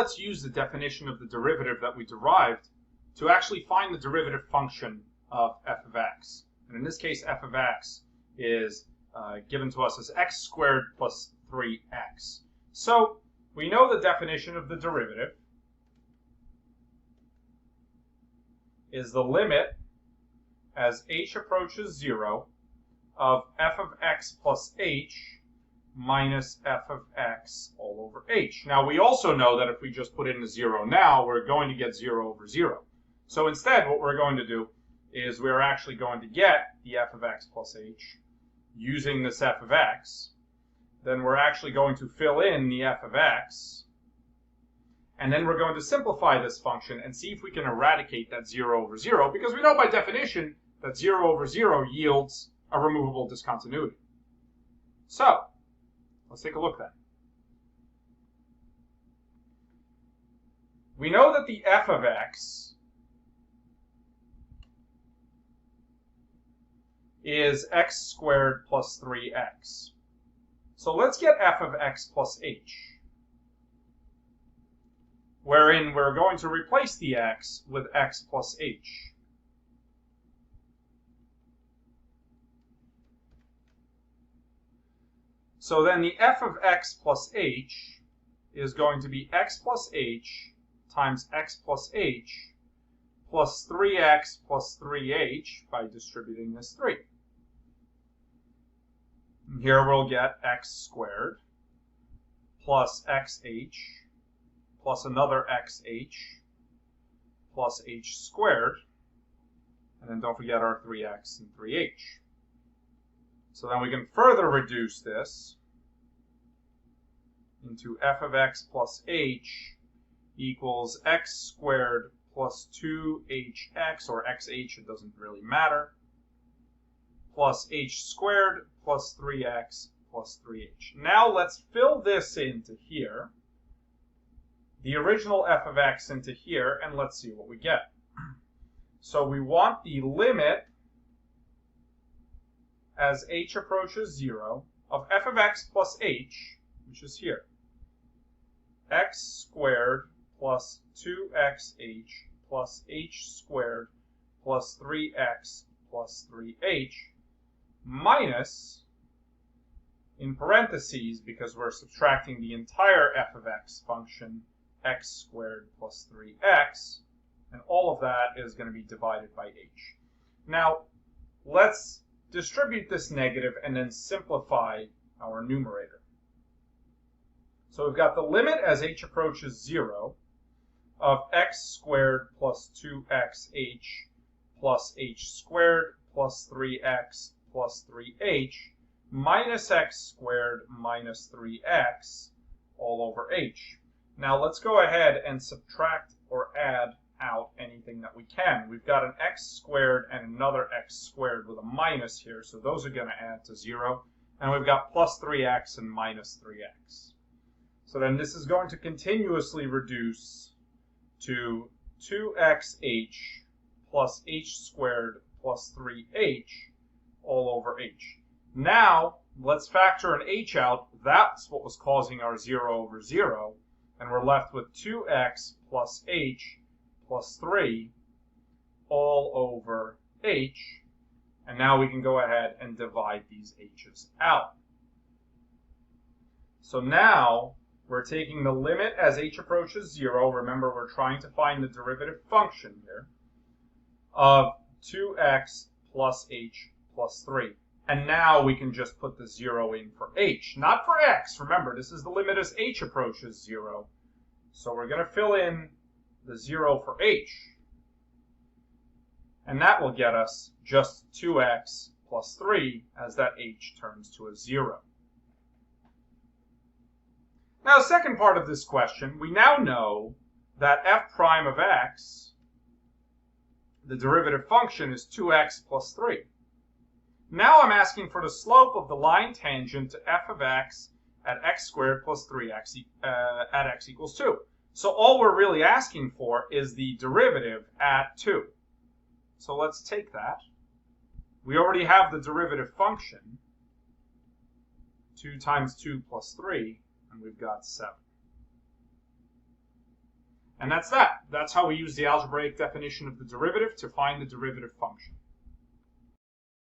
let's use the definition of the derivative that we derived to actually find the derivative function of f of x. And in this case, f of x is given to us as x squared plus 3x. So we know the definition of the derivative is the limit as h approaches 0 of f of x plus h minus f of x all over h. Now we also know that if we just put in a 0 now, we're going to get 0 over 0. So instead what we're going to do is we're actually going to get the f of x plus h using this f of x. Then we're actually going to fill in the f of x. And then we're going to simplify this function and see if we can eradicate that 0 over 0, because we know by definition that 0 over 0 yields a removable discontinuity. So, let's take a look then. We know that the f of x is x squared plus 3x. So let's get f of x plus h, wherein we're going to replace the x with x plus h. So then the f of x plus h is going to be x plus h times x plus h plus 3x plus 3h by distributing this 3. And here we'll get x squared plus xh plus another xh plus h squared. And then don't forget our 3x and 3h. So then we can further reduce this into f of x plus h equals x squared plus 2hx, or xh, it doesn't really matter, plus h squared plus 3x plus 3h. Now let's fill this into here, the original f of x into here, and let's see what we get. So we want the limit as h approaches 0 of f of x plus h, which is here, x squared plus 2xh plus h squared plus 3x plus 3h minus, in parentheses, because we're subtracting the entire f of x function, x squared plus 3x, and all of that is going to be divided by h. Now, let's distribute this negative and then simplify our numerator. So we've got the limit as h approaches 0 of x squared plus 2xh plus h squared plus 3x plus 3h minus x squared minus 3x all over h. Now let's go ahead and subtract or add out anything that we can. We've got an x squared and another x squared with a minus here, so those are going to add to 0. And we've got plus 3x and minus 3x. So then this is going to continuously reduce to 2xh plus h squared plus 3h all over h. Now, let's factor an h out. That's what was causing our 0 over 0. And we're left with 2x plus h plus 3 all over h. And now we can go ahead and divide these h's out. So now we're taking the limit as h approaches 0. Remember, we're trying to find the derivative function here of 2x plus h plus 3. And now we can just put the 0 in for h, not for x. Remember, this is the limit as h approaches 0. So we're going to fill in the 0 for h. And that will get us just 2x plus 3 as that h turns to a 0. Now, the second part of this question, we now know that f prime of x, the derivative function, is 2x plus 3. Now I'm asking for the slope of the line tangent to f of x at x squared plus 3x at x equals 2. So all we're really asking for is the derivative at 2. So let's take that. We already have the derivative function, 2 times 2 plus 3, and we've got 7. And that's that. That's how we use the algebraic definition of the derivative to find the derivative function.